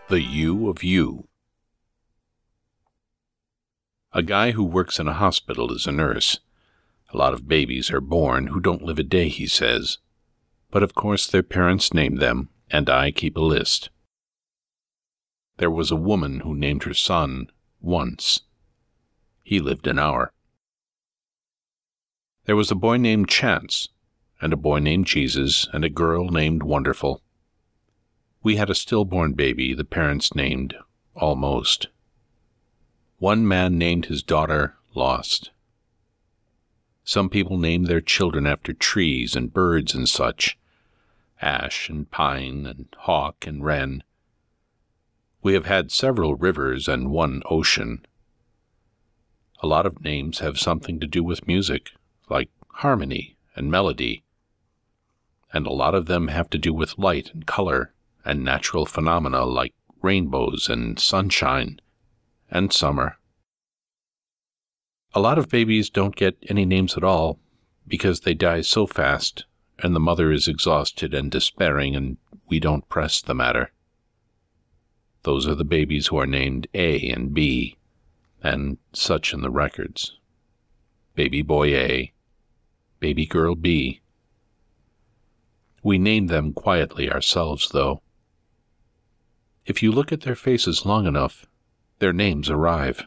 The You of You. A guy who works in a hospital is a nurse. A lot of babies are born who don't live a day, he says. But of course their parents name them, and I keep a list. There was a woman who named her son Once. He lived an hour. There was a boy named Chance, and a boy named Jesus, and a girl named Wonderful. We had a stillborn baby the parents named Almost. One man named his daughter Lost. Some people name their children after trees and birds and such, ash and pine and hawk and wren. We have had several rivers and one ocean. A lot of names have something to do with music, like harmony and melody, and a lot of them have to do with light and color and natural phenomena like rainbows and sunshine and summer. A lot of babies don't get any names at all because they die so fast and the mother is exhausted and despairing, and we don't press the matter. Those are the babies who are named A and B and such in the records. Baby boy A, baby girl B. We name them quietly ourselves, though. If you look at their faces long enough, their names arrive.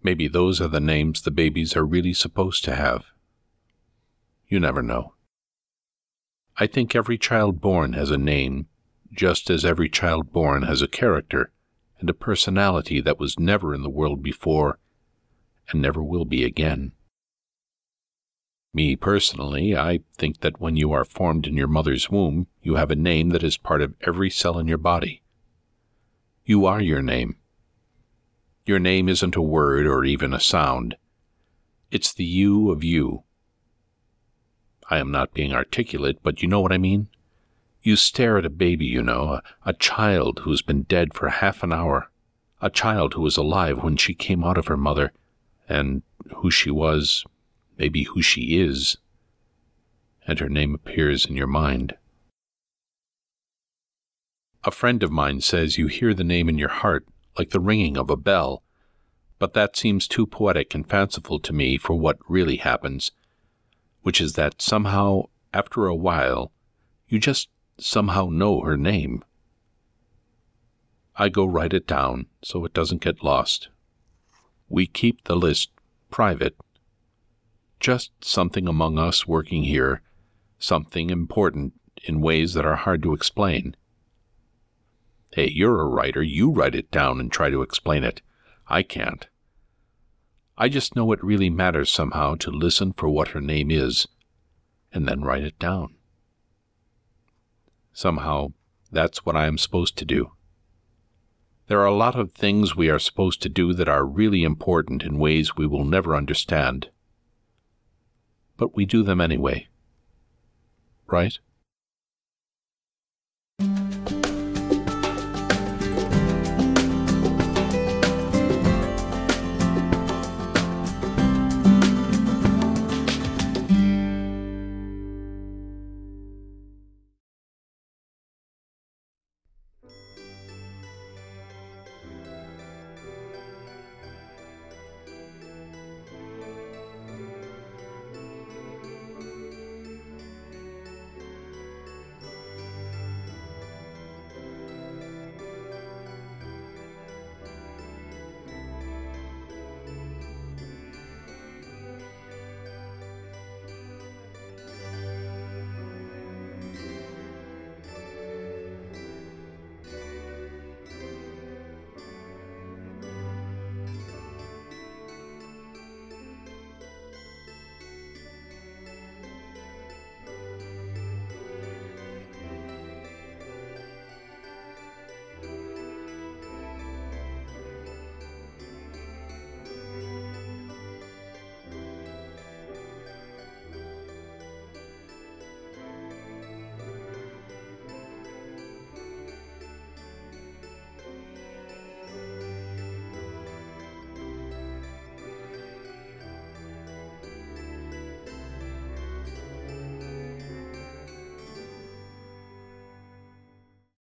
Maybe those are the names the babies are really supposed to have. You never know. I think every child born has a name, just as every child born has a character and a personality that was never in the world before and never will be again. Me personally, I think that when you are formed in your mother's womb, you have a name that is part of every cell in your body. You are your name. Your name isn't a word or even a sound. It's the you of you. I am not being articulate, but you know what I mean? You stare at a baby, you know, a child who's been dead for half an hour, a child who was alive when she came out of her mother, and who she was, maybe who she is, and her name appears in your mind. A friend of mine says you hear the name in your heart like the ringing of a bell, but that seems too poetic and fanciful to me for what really happens, which is that somehow, after a while, you just somehow know her name. I go write it down so it doesn't get lost. We keep the list private. Just something among us working here, something important in ways that are hard to explain. Hey, you're a writer, you write it down and try to explain it. I can't. I just know it really matters somehow to listen for what her name is, and then write it down. Somehow, that's what I am supposed to do. There are a lot of things we are supposed to do that are really important in ways we will never understand. But we do them anyway. Right?